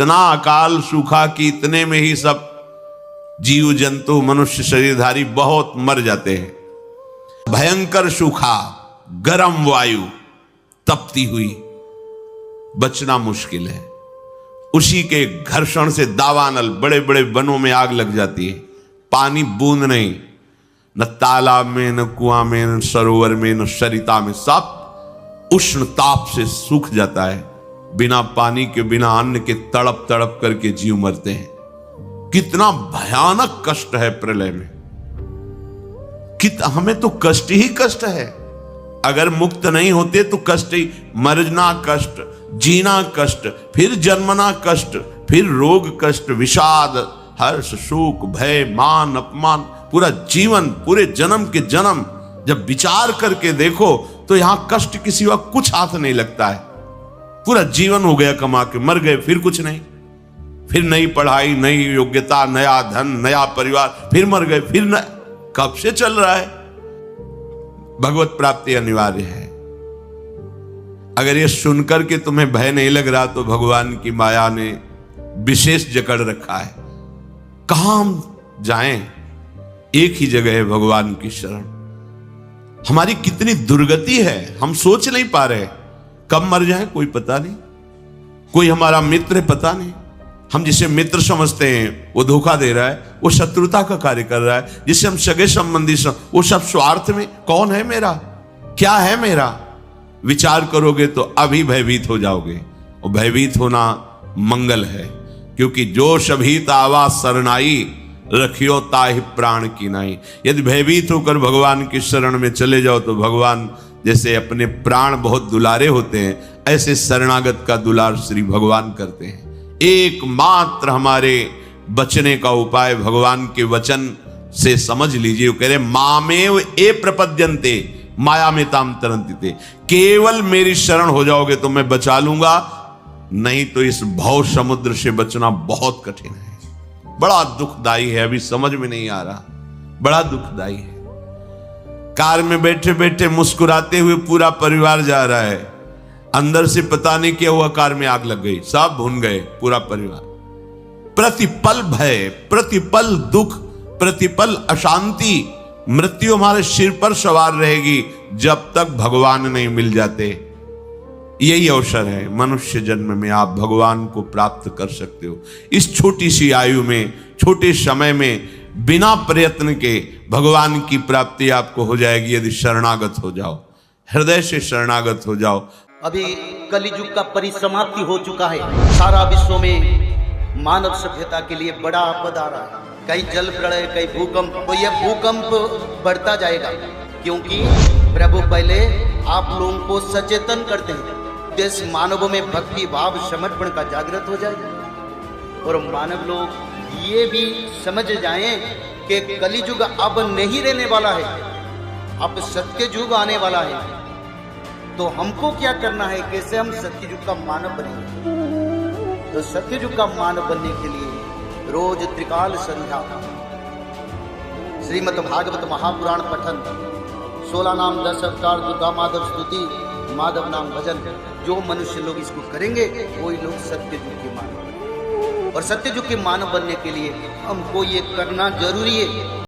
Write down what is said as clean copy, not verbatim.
इतना अकाल सूखा कि इतने में ही सब जीव जंतु मनुष्य शरीरधारी बहुत मर जाते हैं। भयंकर सूखा, गर्म वायु तपती हुई, बचना मुश्किल है। उसी के घर्षण से दावानल, बड़े बड़े वनों में आग लग जाती है। पानी बूंद नहीं, न तालाब में, न कुआं में, न सरोवर में, न सरिता में, सब उष्ण ताप से सूख जाता है। बिना पानी के, बिना अन्न के तड़प तड़प करके जीव मरते हैं। कितना भयानक कष्ट है प्रलय में। हमें तो कष्ट ही कष्ट है। अगर मुक्त नहीं होते तो कष्ट ही, मरना कष्ट, जीना कष्ट, फिर जन्मना कष्ट, फिर रोग कष्ट, विषाद, हर्ष, शोक, भय, मान, अपमान, पूरा जीवन, पूरे जन्म के जन्म जब विचार करके देखो तो यहां कष्ट के सिवा कुछ हाथ नहीं लगता है। पूरा जीवन हो गया कमा के, मर गए, फिर कुछ नहीं, फिर नई पढ़ाई, नई योग्यता, नया धन, नया परिवार, फिर मर गए, फिर न, कब से चल रहा है। भगवत प्राप्ति अनिवार्य है। अगर ये सुनकर के तुम्हें भय नहीं लग रहा तो भगवान की माया ने विशेष जकड़ रखा है। कहां हम जाएं? एक ही जगह है, भगवान की शरण। हमारी कितनी दुर्गति है, हम सोच नहीं पा रहे। कब मर जाए कोई पता नहीं। कोई हमारा मित्र है, पता नहीं। हम जिसे मित्र समझते हैं वो धोखा दे रहा है, वो शत्रुता का कार्य कर रहा है। जिसे हम सगे संबंधी वो सब स्वार्थ में। कौन है मेरा, क्या है मेरा? विचार करोगे तो अभी भयभीत हो जाओगे। और भयभीत होना मंगल है, क्योंकि जो शभीत आवा सरनाई, रखियो ताहि प्राण की नाई। यदि भयभीत होकर भगवान की शरण में चले जाओ तो भगवान जैसे अपने प्राण बहुत दुलारे होते हैं, ऐसे शरणागत का दुलार श्री भगवान करते हैं। एकमात्र हमारे बचने का उपाय भगवान के वचन से समझ लीजिए। वो कह रहे मामेव ए प्रपद्यन्ते माया में ताम तरंती। केवल मेरी शरण हो जाओगे तो मैं बचा लूंगा, नहीं तो इस भव समुद्र से बचना बहुत कठिन है। बड़ा दुखदाई है, अभी समझ में नहीं आ रहा, बड़ा दुखदाई है। कार में बैठे बैठे मुस्कुराते हुए पूरा परिवार जा रहा है, अंदर से पता नहीं क्या हुआ, कार में आग लग गई, सब भुन गए, पूरा परिवार। प्रतिपल भय, प्रतिपल दुख, प्रतिपल अशांति, मृत्यु हमारे सिर पर सवार रहेगी जब तक भगवान नहीं मिल जाते। यही अवसर है, मनुष्य जन्म में आप भगवान को प्राप्त कर सकते हो। इस छोटी सी आयु में, छोटे समय में, बिना प्रयत्न के भगवान की प्राप्ति आपको हो जाएगी यदि शरणागत हो जाओ, हृदय से शरणागत हो जाओ। अभी कलियुग का परिसमाप्ति हो चुका है। सारा विश्व में मानव सभ्यता के लिए बड़ा आपद आ रहा है। कहीं जल प्रलय, कहीं भूकंप। तो यह भूकंप बढ़ता जाएगा, क्योंकि प्रभु पहले आप लोगों को सचेतन करते हैं। देश मानवों में भक्ति भाव समर्पण का जागृत हो जाए और मानव लोग ये भी समझ जाएं कि कलियुग अब नहीं रहने वाला है, अब सत्य युग आने वाला है। तो हमको क्या करना है, कैसे हम सत्य युग का मानव बनेंगे? तो सत्य युग का मानव बनने के लिए रोज त्रिकाल संध्या श्रीमद् भागवत महापुराण पठन, 16 नाम 10 अवतार, दुर्गा माधव स्तुति, माधव नाम भजन, जो मनुष्य लोग इसको करेंगे वही लोग सत्य युग के मानव बनेंगे। और सत्य युग के मानव बनने के लिए हमको ये करना जरूरी है।